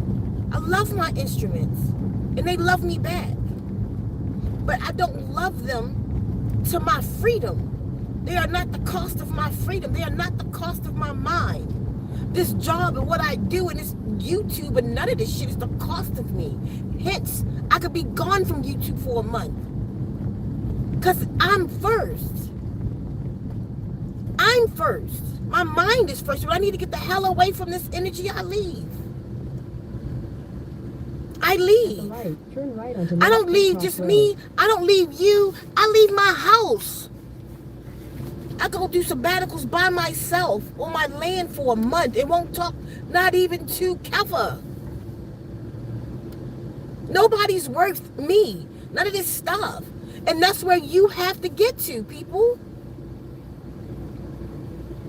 I love my instruments, and they love me back. But I don't love them to my freedom. They are not the cost of my freedom. They are not the cost of my mind. This job and what I do and this YouTube and none of this shit is the cost of me. Hence, I could be gone from YouTube for a month. Because I'm first. I'm first. My mind is first. When I need to get the hell away from this energy, I leave. I leave. Turn right onto I don't leave just me. I don't leave you. I leave my house. I go do sabbaticals by myself on my land for a month. It won't talk, not even to cover. Nobody's worth me. None of this stuff. And that's where you have to get to, people.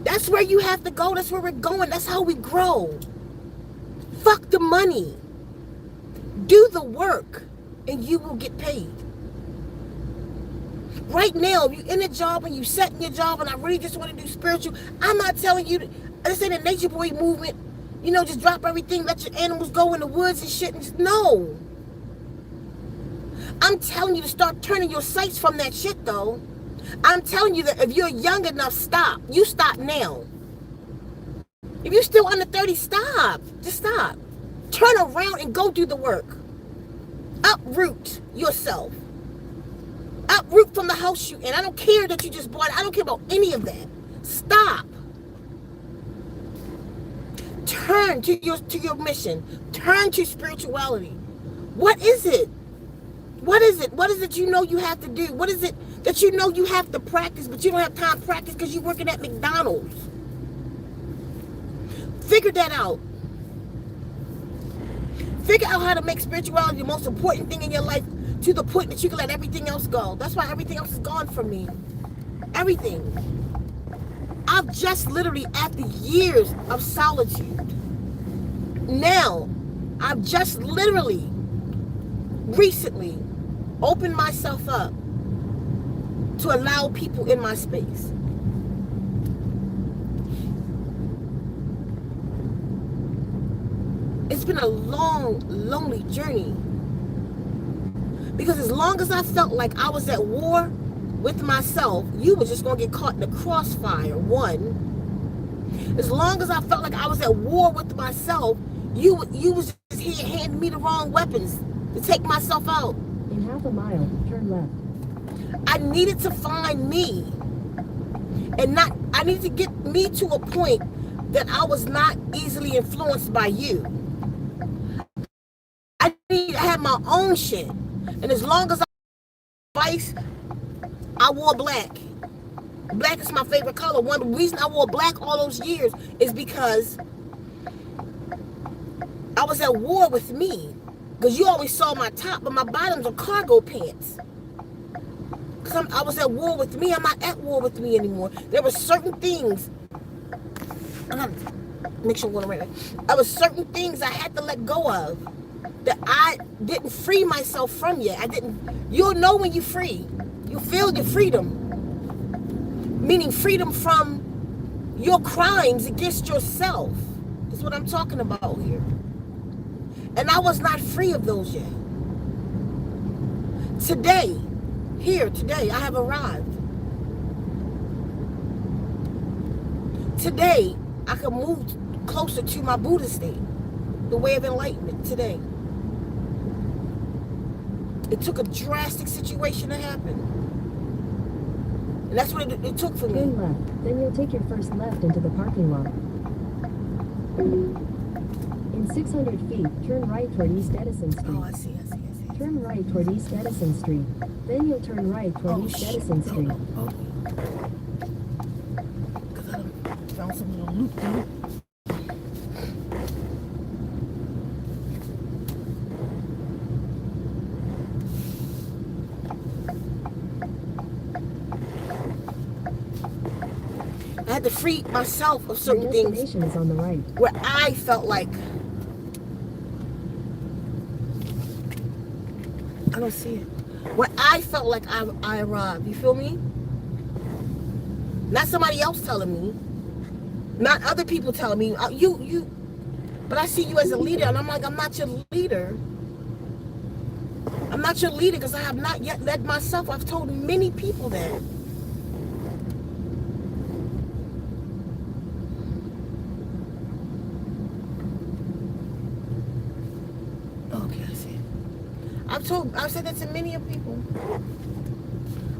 That's where you have to go. That's where we're going. That's how we grow. Fuck the money. Do the work and you will get paid. Right now, if you're in a job and you set in your job and I really just want to do spiritual, I'm not telling you, this ain't a nature boy movement, just drop everything, let your animals go in the woods and shit. And just, no. I'm telling you to start turning your sights from that shit, though. I'm telling you that if you're young enough, stop. You stop now. If you're still under 30, stop. Just stop. Turn around and go do the work. Uproot yourself. Uproot from the house you in. I don't care that you just bought it. I don't care about any of that. Stop. Turn to your mission. Turn to spirituality. What is it? What is it? What is it you know you have to do? What is it that you know you have to practice, but you don't have time to practice because you're working at McDonald's? Figure that out. Figure out how to make spirituality the most important thing in your life to the point that you can let everything else go. That's why everything else is gone from me. Everything. I've just literally, after years of solitude, now I've just literally recently opened myself up to allow people in my space. It's been a long, lonely journey. Because as long as I felt like I was at war with myself, you were just going to get caught in the crossfire, one. As long as I felt like I was at war with myself, you was just here handing me the wrong weapons to take myself out. In half a mile, turn left. I needed to find me. I needed to get me to a point that I was not easily influenced by you. I need to have my own shit. And as long as I wore black. Black is my favorite color. One of the reasons I wore black all those years is because I was at war with me. Because you always saw my top, but my bottoms are cargo pants. Because I was at war with me. I'm not at war with me anymore. There were certain things. Make sure I'm going right. There were certain things I had to let go of that I didn't free myself from yet. You'll know when you're free. You feel your freedom. Meaning freedom from your crimes against yourself. Is what I'm talking about here. And I was not free of those yet. Today, I have arrived. Today, I can move closer to my Buddha state, the way of enlightenment today. It took a drastic situation to happen. And that's what it took for me. Turn left, then you'll take your first left into the parking lot. In 600 feet, turn right toward East Edison Street. Oh, I see. Turn right toward East Edison Street. Then you'll turn right toward East Edison Street. Because I found some little loop there. I had to free myself of certain things. The destination is on the right. Where I felt like I don't see it. Where I felt like I arrived. You feel me? Not somebody else telling me. Not other people telling me. But I see you as a leader, and I'm like, I'm not your leader. I'm not your leader because I have not yet led myself. I've told many people that. I've said that to many of people.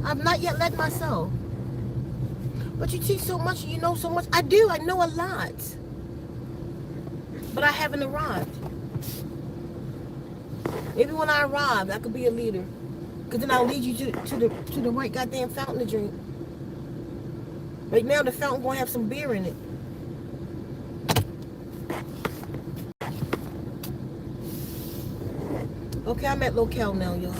I've not yet led myself. But you teach so much, you know so much. I do, I know a lot. But I haven't arrived. Maybe when I arrive, I could be a leader. Because then I'll lead you to the right goddamn fountain to drink. Right now the fountain gonna have some beer in it. Okay, I'm at locale now, y'all.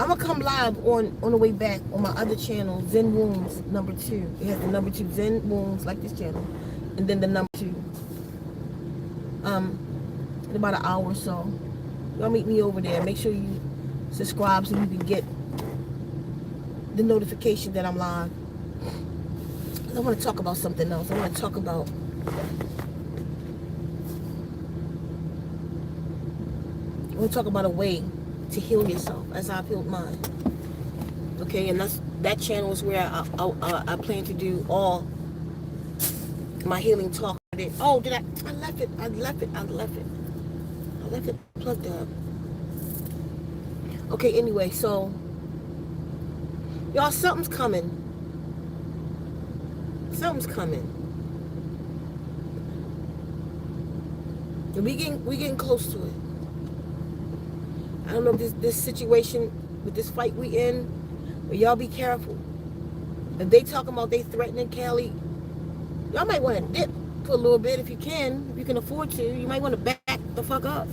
I'm gonna come live on the way back on my other channel, Zen Wombs number 2. It has the number 2, Zen Wombs, like this channel, and then the number 2. In about an hour or so. Y'all meet me over there. Make sure you subscribe so you can get the notification that I'm live. I want to talk about something else. I want to talk about a way to heal yourself as I've healed mine. Okay, and that channel is where I plan to do all my healing talk. Oh, did I left it plugged up. Okay, anyway, so y'all, something's coming. And we getting close to it. I don't know if this situation with this fight we in, but y'all be careful. If they talking about they threatening Cali, y'all might want to dip for a little bit if you can afford to. You might want to back the fuck up.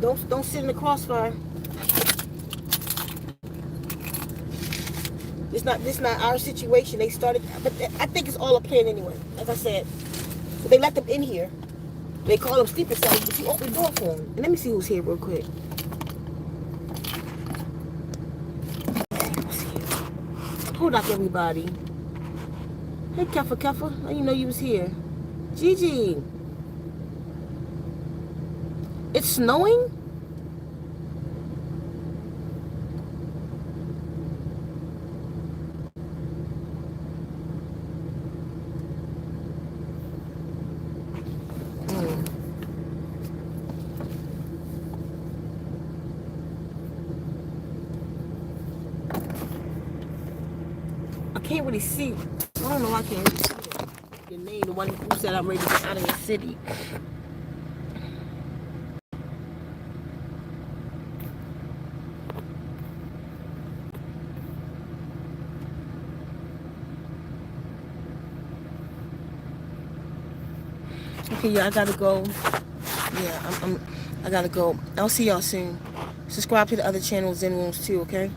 Don't sit in the crossfire. This not our situation. They started, but I think it's all a plan anyway. Like I said, so they let them in here. They call them sleeper cells, but you open the door for them. And let me see who's here real quick. Hold up, everybody. Hey, Kefa. I didn't know you was here. Gigi. It's snowing? I can't really see. I don't know why I can't really see your name, the one who said I'm ready to get out of the city. Okay, yeah, I gotta go. Yeah, I gotta go. I'll see y'all soon. Subscribe to the other channel, ZenWombs too, okay?